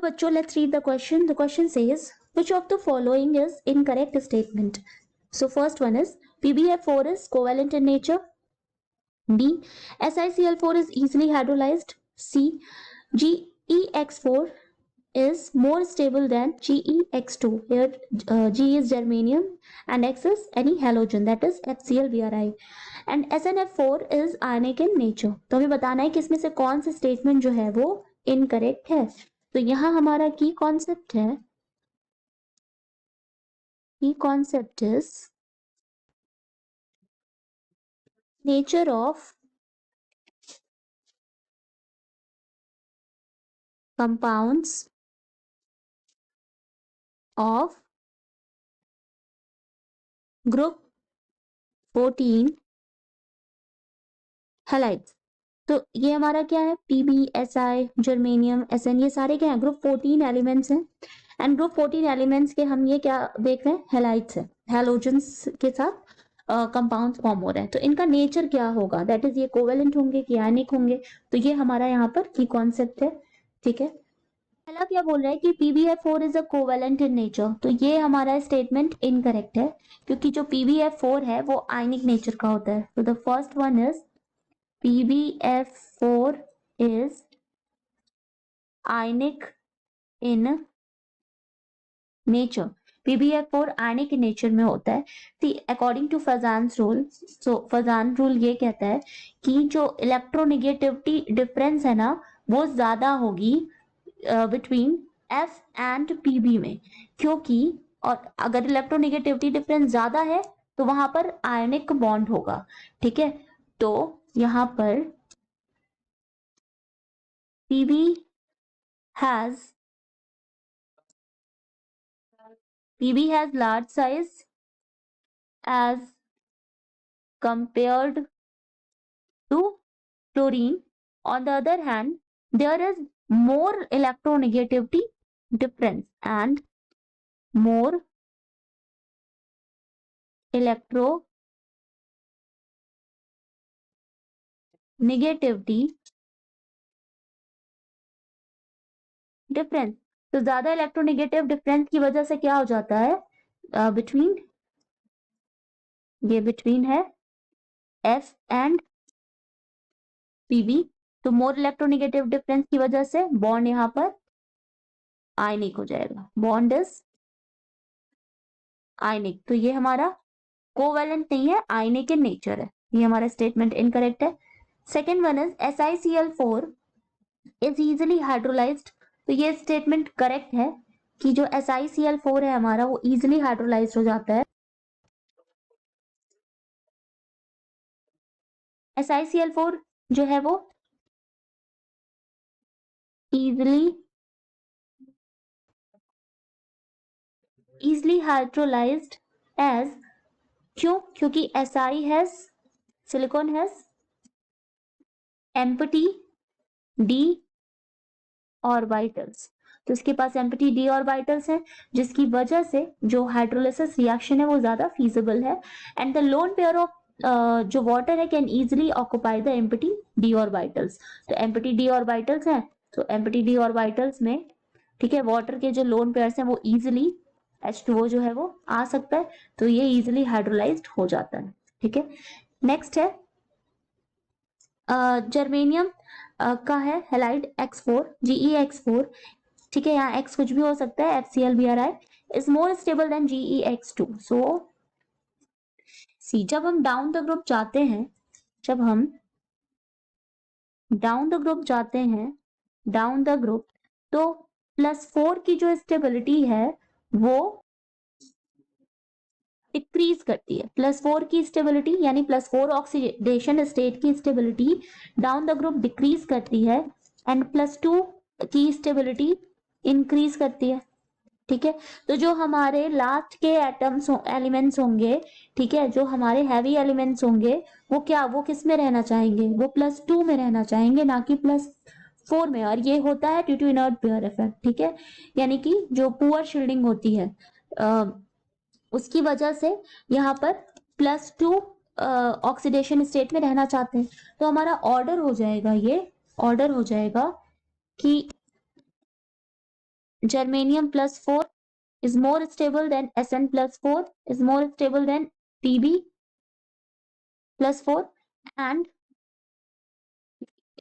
तो बच्चों let's read the question. The question says which of the following is incorrect statement? So first one is PbF4 is covalent in nature. B. SiCl4 is easily hydrolyzed. C. GeX4 is more stable than GeX2. Here G is germanium and X is any halogen, that is FClBrI. And SnF4 is ionic in nature. तो हमें बताना है कि इसमें से कौन सा statement जो है वो इनकरेक्ट है. तो यहाँ हमारा की कॉन्सेप्ट है, की concept is nature of compounds of group 14 halides. तो ये हमारा क्या है, पीबी, एसआई, जर्मेनियम, एसएन, ये सारे क्या है, ग्रुप 14 एलिमेंट्स हैं. एंड ग्रुप 14 एलिमेंट्स के हम ये क्या देख रहे हैं, हैलाइड्स है, हैलोजेंस के साथ कंपाउंड्स फॉर्म हो रहे हैं. तो इनका नेचर क्या होगा, दैट इज ये कोवेलेंट होंगे कि आयनिक होंगे. तो ये हमारा यहाँ पर की कॉन्सेप्ट है. ठीक है, पहला क्या बोल रहा है कि PbF4 is a covalent in nature. तो ये हमारा स्टेटमेंट इनकरेक्ट है, क्योंकि जो PbF4 है वो आयनिक नेचर का होता है. तो the first one is PbF4 is ionic in nature. PbF4 ionic in nature में होता है. See, according to Fazan's rule, so Fazan rule ये कहता है कि जो इलेक्ट्रोनेगेटिविटी डिफरेंस है ना वो ज्यादा होगी बिटवीन F एंड PB में, क्योंकि और अगर इलेक्ट्रोनेगेटिविटी डिफरेंस ज्यादा है तो वहां पर आयनिक बॉन्ड होगा. ठीक है, तो यहाँ पर PB has large size as compared to chlorine. On the other hand, there is more electronegativity difference and more electronegativity difference. तो ज्यादा इलेक्ट्रोनेगेटिव डिफरेंस की वजह से क्या हो जाता है, बिटवीन ये बिटवीन है F एंड PB. तो मोर इलेक्ट्रोनेगेटिव डिफरेंस की वजह से बॉन्ड यहाँ पर आयनिक हो जाएगा, बॉन्ड इज आयनिक. तो ये हमारा कोवेलेंट नहीं है, आयनिक इन नेचर है. ये हमारा स्टेटमेंट इनकरेक्ट है. Second one is SiCl4 is easily hydrolysed. तो ये स्टेटमेंट करेक्ट है कि जो SiCl4 है हमारा वो इजिली हाइड्रोलाइज्ड हो जाता है. SiCl4 जो है वो easily hydrolyzed as, क्यों, क्योंकि Si has silicon has empty d orbitals. तो इसके पास empty d ऑर्बिटल्स हैं, जिसकी वजह से जो हाइड्रोलिसिस रिएक्शन है वो ज्यादा फीजिबल है. And the lone pair of जो वाटर है can easily occupy the empty D orbitals. तो एम्प्टी डी ऑर्बिटल्स हैं, तो एम्प्टी डी ऑर्बिटल्स में ठीक है वाटर के जो लोन पेयर्स हैं वो इजिली H2O जो है वो आ सकता है. तो ये इजिली हाइड्रोलाइज्ड हो जाता है. ठीक है, नेक्स्ट है जर्मेनियम का है हैलाइड X4, GeX4. ठीक है, यहाँ X कुछ भी हो सकता है, FClBrI is more stable then GeX2. सो सी, जब हम डाउन द ग्रुप जाते हैं, जब हम डाउन द ग्रुप जाते हैं, डाउन द ग्रुप, तो +4 की जो स्टेबिलिटी है वो डिक्रीज करती है. +4 की स्टेबिलिटी यानी +4 ऑक्सीडेशन स्टेट की stability down the group decrease करती है एंड +2 की स्टेबिलिटी इंक्रीज करती है. ठीक है, तो जो हमारे लास्ट के एटम्स एलिमेंट्स होंगे, ठीक है, जो हमारे हैवी एलिमेंट्स होंगे वो क्या, वो किस में रहना चाहेंगे, वो +2 में रहना चाहेंगे, ना कि +4 में. और ये होता है due to inert pair effect. ठीक है, यानी कि जो पुअर शील्डिंग होती है उसकी वजह से यहाँ पर +2 ऑक्सीडेशन स्टेट में रहना चाहते हैं. तो हमारा ऑर्डर हो जाएगा, ये ऑर्डर हो जाएगा कि germanium plus 4 is more stable than Sn plus 4 is more stable than Pb plus 4 and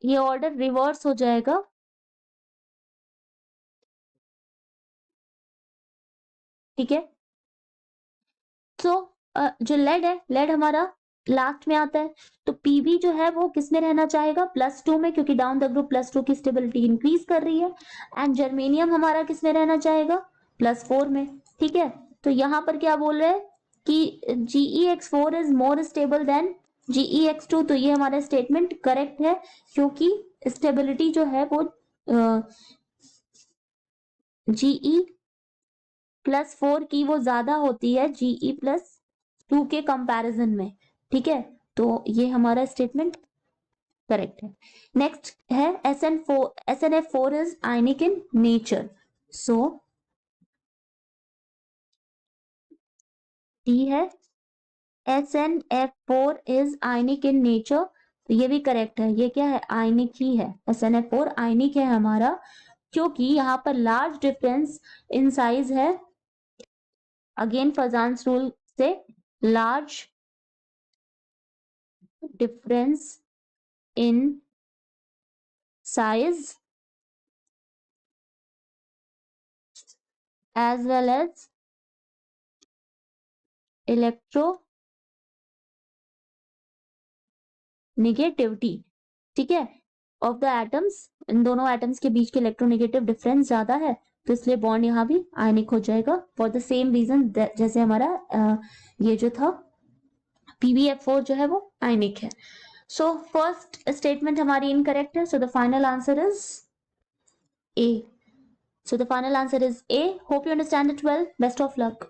ये ऑर्डर रिवर्स हो जाएगा, ठीक है। तो जो लेड है, लेड हमारा लास्ट में आता है, तो पीबी जो है वो किस में रहना चाहेगा, +2 में, क्योंकि डाउन द ग्रुप +2 की स्टेबिलिटी इंक्रीज कर रही है। एंड जर्मेनियम हमारा किस में रहना चाहेगा, +4 में, ठीक है। तो यहाँ पर क्या बोल रहे हैं कि GeX4 is more stable then GeX2, तो ये हमारा स्टेटमेंट करेक्ट है, क्योंकि स्टेबिलिटी जो है वो GE+4 की वो ज्यादा होती है GE+2 के कंपैरिजन में, ठीक है। तो ये हमारा स्टेटमेंट करेक्ट है। नेक्स्ट है SnF4 is ionic in nature, so D है SnF4 is ionic in nature, तो ये भी करेक्ट है। ये क्या है, आयनिक ही है, SnF4 आयनिक है हमारा, क्योंकि यहाँ पर लार्ज डिफरेंस इन साइज है, अगेन फजान्स रूल से, large difference in size as well as electronegativity, ठीक है, ऑफ द एटम्स, इन दोनों एटम्स के बीच के इलेक्ट्रोनेगेटिव डिफरेंस ज्यादा है, तो इसलिए बॉन्ड यहाँ भी आयनिक हो जाएगा फॉर द सेम रीजन जैसे हमारा ये जो था PbF4 जो है वो आयनिक है। सो फर्स्ट स्टेटमेंट हमारी इनकरेक्ट है, so the final answer is A. So the final answer is A. Hope you understand it well. Best of luck.